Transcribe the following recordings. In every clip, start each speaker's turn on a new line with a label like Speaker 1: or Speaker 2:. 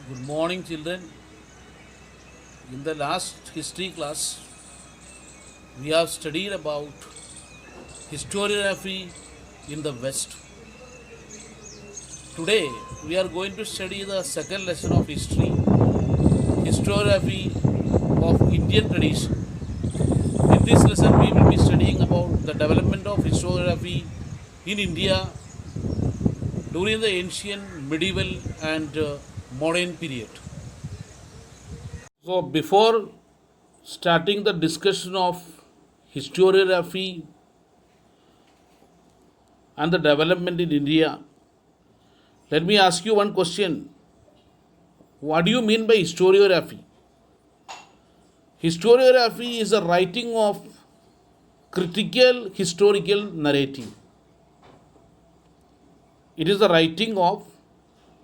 Speaker 1: Good morning, children. In the last history class, we have studied about historiography in the West. Today, we are going to study the second lesson of history, historiography of Indian tradition. In this lesson, we will be studying about the development of historiography in India during the ancient, medieval, and modern period. So, before starting the discussion of historiography and the development in India, let me ask you one question. What do you mean by historiography? Historiography is a writing of critical historical narrative. It is the writing of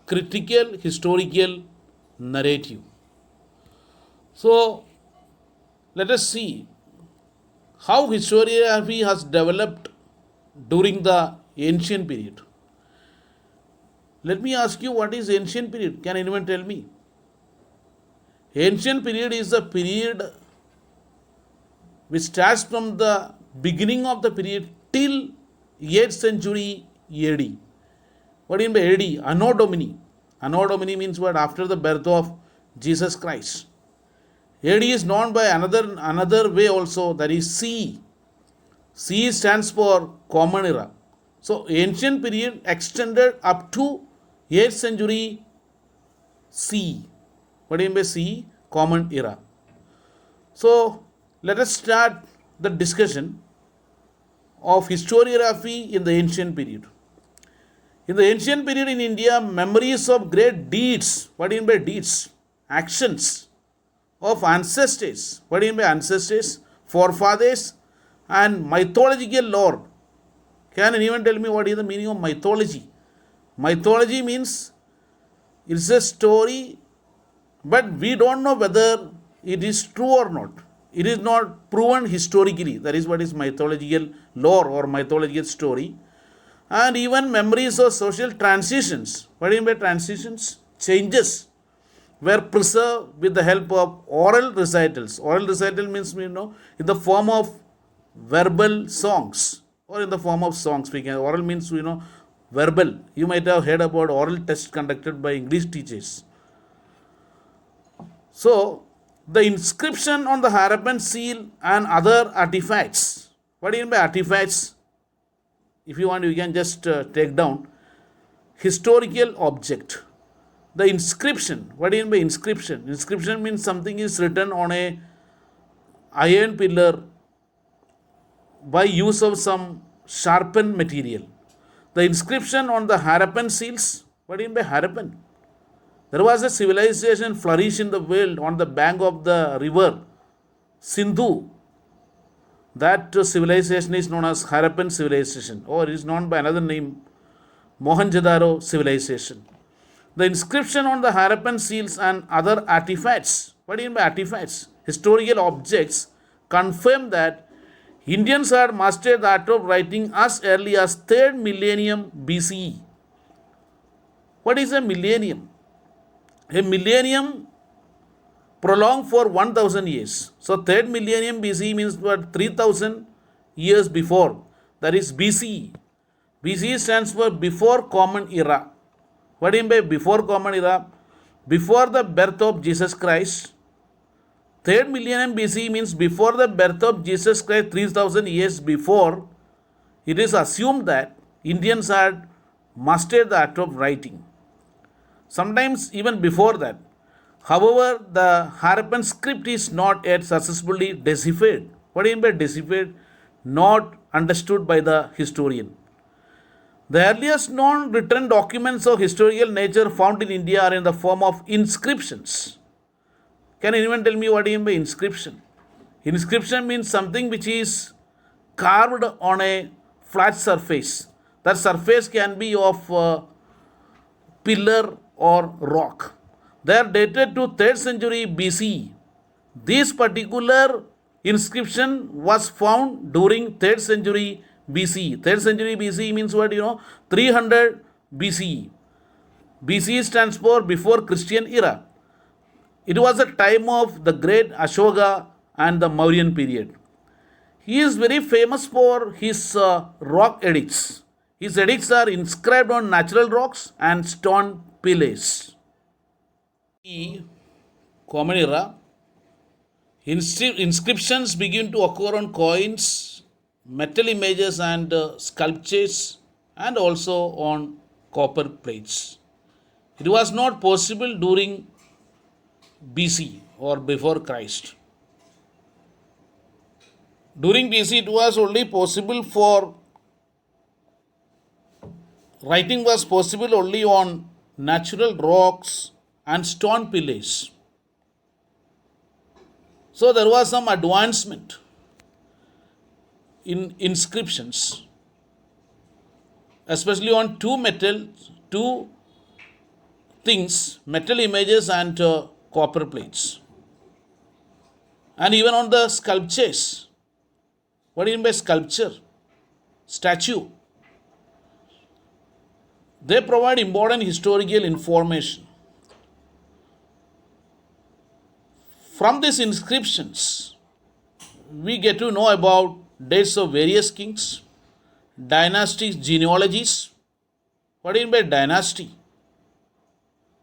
Speaker 1: critical historical narrative. So, let us see how historiography has developed during the ancient period. Let me ask you, what is ancient period? Can anyone tell me? Ancient period is the period which starts from the beginning of the period till 8th century AD. What do you mean by AD? Anno Domini. Anno Domini means what? After the birth of Jesus Christ. AD is known by another way also, that is C. C stands for Common Era. So ancient period extended up to 8th century C. What do you mean by C? Common Era. So let us start the discussion of historiography in the ancient period. In the ancient period in India, memories of great deeds, what do you mean by deeds? Actions of ancestors. What do you mean by ancestors? Forefathers and mythological lore. Can anyone tell me what is the meaning of mythology? Mythology means it's a story, but we don't know whether it is true or not. It is not proven historically. That is what is mythological lore or mythological story. And even memories of social transitions. What do you mean by transitions? Changes were preserved with the help of oral recitals. Oral recital means, in the form of verbal songs or in the form of songs. Oral means, verbal. You might have heard about oral tests conducted by English teachers. So, the inscription on the Harappan seal and other artifacts. What do you mean by artifacts? If you want, you can just take down historical object. The inscription. What do you mean by inscription? Inscription means something is written on a iron pillar by use of some sharpened material. The inscription on the Harappan seals. What do you mean by Harappan? There was a civilization flourish in the world on the bank of the river Sindhu. That civilization is known as Harappan civilization, or is known by another name, Mohenjo-daro civilization. The inscription on the Harappan seals and other artifacts. What do you mean by artifacts? Historical objects confirm that Indians had mastered the art of writing as early as 3rd millennium BCE. What is a millennium? A millennium prolonged for 1000 years. So 3rd millennium BCE means what? 3000 years before. That is BCE. BCE stands for before Common Era. What do you mean by before Common Era? Before the birth of Jesus Christ. 3rd millennium BCE means before the birth of Jesus Christ, 3000 years before. It is assumed that Indians had mastered the art of writing. Sometimes even before that. However, the Harappan script is not yet successfully deciphered. What do you mean by deciphered? Not understood by the historian. The earliest known written documents of historical nature found in India are in the form of inscriptions. Can anyone tell me what do you mean by inscription? Inscription means something which is carved on a flat surface. That surface can be of pillar or rock. They are dated to 3rd century BCE. This particular inscription was found during 3rd century BCE. 3rd century BCE means what? 300 BCE. BC stands for before Christian era. It was a time of the great Ashoka and the Mauryan period. He is very famous for his rock edicts. His edicts are inscribed on natural rocks and stone pillars. The Common Era, inscriptions begin to occur on coins, metal images, and sculptures, and also on copper plates. It was not possible during BC or before Christ. During BC, it was only possible for writing was possible only on natural rocks and stone pillars. So there was some advancement in inscriptions, especially on two things, metal images and copper plates. And even on the sculptures. What do you mean by sculpture? Statue. They provide important historical information. From these inscriptions, we get to know about dates of various kings, dynasties, genealogies. What do you mean by dynasty?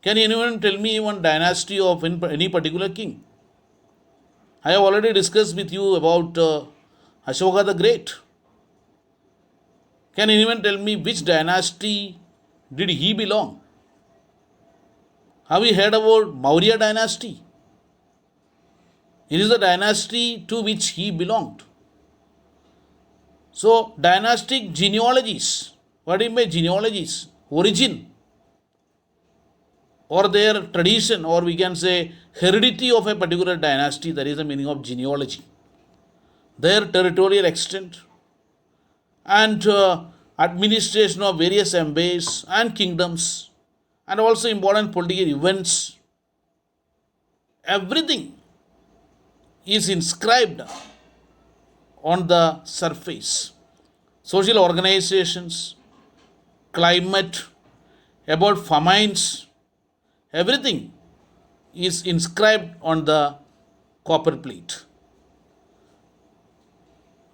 Speaker 1: Can anyone tell me one dynasty of any particular king? I have already discussed with you about Ashoka the Great. Can anyone tell me which dynasty did he belong? Have you heard about Maurya dynasty? It is the dynasty to which he belonged. So, dynastic genealogies. What do you mean by genealogies? Origin or their tradition, or we can say heredity of a particular dynasty. That is the meaning of genealogy. Their territorial extent and administration of various empires and kingdoms, and also important political events. Everything is inscribed on the surface. Social organizations, climate, about famines, everything is inscribed on the copper plate.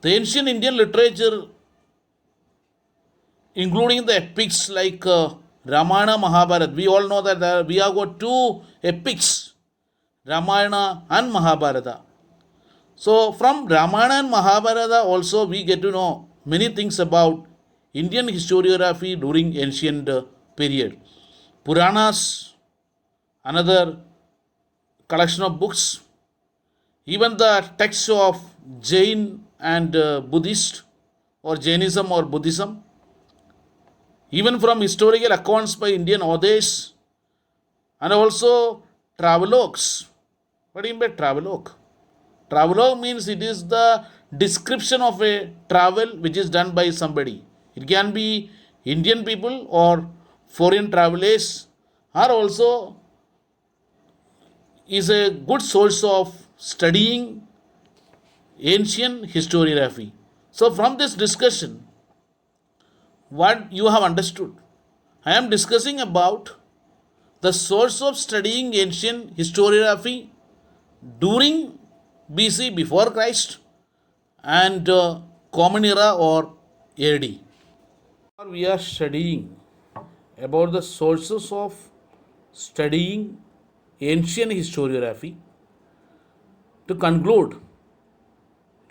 Speaker 1: The ancient Indian literature, including the epics like Ramayana, Mahabharata, we all know that we have got two epics, Ramayana and Mahabharata. So, from Ramayana and Mahabharata also we get to know many things about Indian historiography during ancient period. Puranas, another collection of books, even the texts of Jain and Buddhist or Jainism or Buddhism, even from historical accounts by Indian authors, and also travelogues. What do you mean by travelogue? Travelogue means it is the description of a travel which is done by somebody. It can be Indian people or foreign travelers, are also is a good source of studying ancient historiography. So, from this discussion, what you have understood, I am discussing about the source of studying ancient historiography during BC, before Christ, and Common Era or AD. We are studying about the sources of studying ancient historiography. To conclude,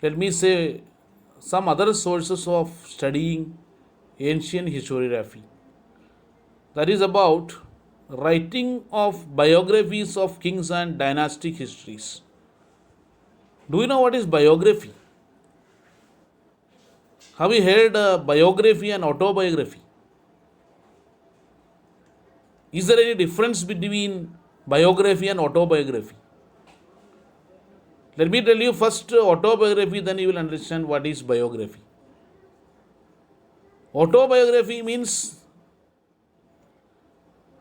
Speaker 1: let me say some other sources of studying ancient historiography. That is about writing of biographies of kings and dynastic histories. Do you know what is biography? Have you heard biography and autobiography? Is there any difference between biography and autobiography? Let me tell you first autobiography, then you will understand what is biography. Autobiography means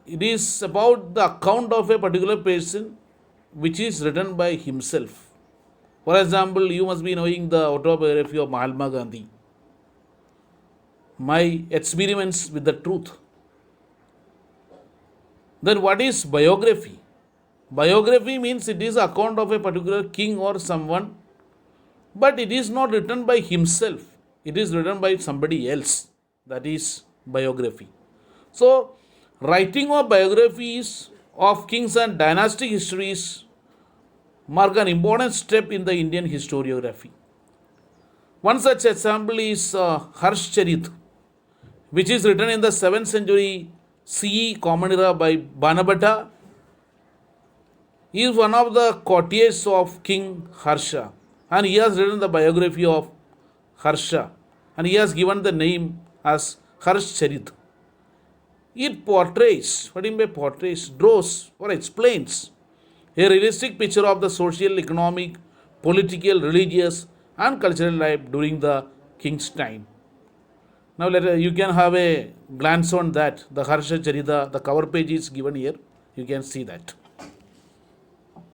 Speaker 1: it is about the account of a particular person which is written by himself. For example, you must be knowing the autobiography of Mahatma Gandhi. My experiments with the truth. Then what is biography? Biography means it is account of a particular king or someone, but it is not written by himself. It is written by somebody else. That is biography. So, writing of biographies of kings and dynastic histories mark an important step in the Indian historiography. One such example is Harshcharit, which is written in the 7th century CE Common Era by Banabhatta. He is one of the courtiers of King Harsha, and he has written the biography of Harsha, and he has given the name as Harshcharit. It portrays, what do you mean by portrays? Draws or explains a realistic picture of the social, economic, political, religious, and cultural life during the king's time. Now you can have a glance on that. The Harsha Charita, the cover page is given here. You can see that.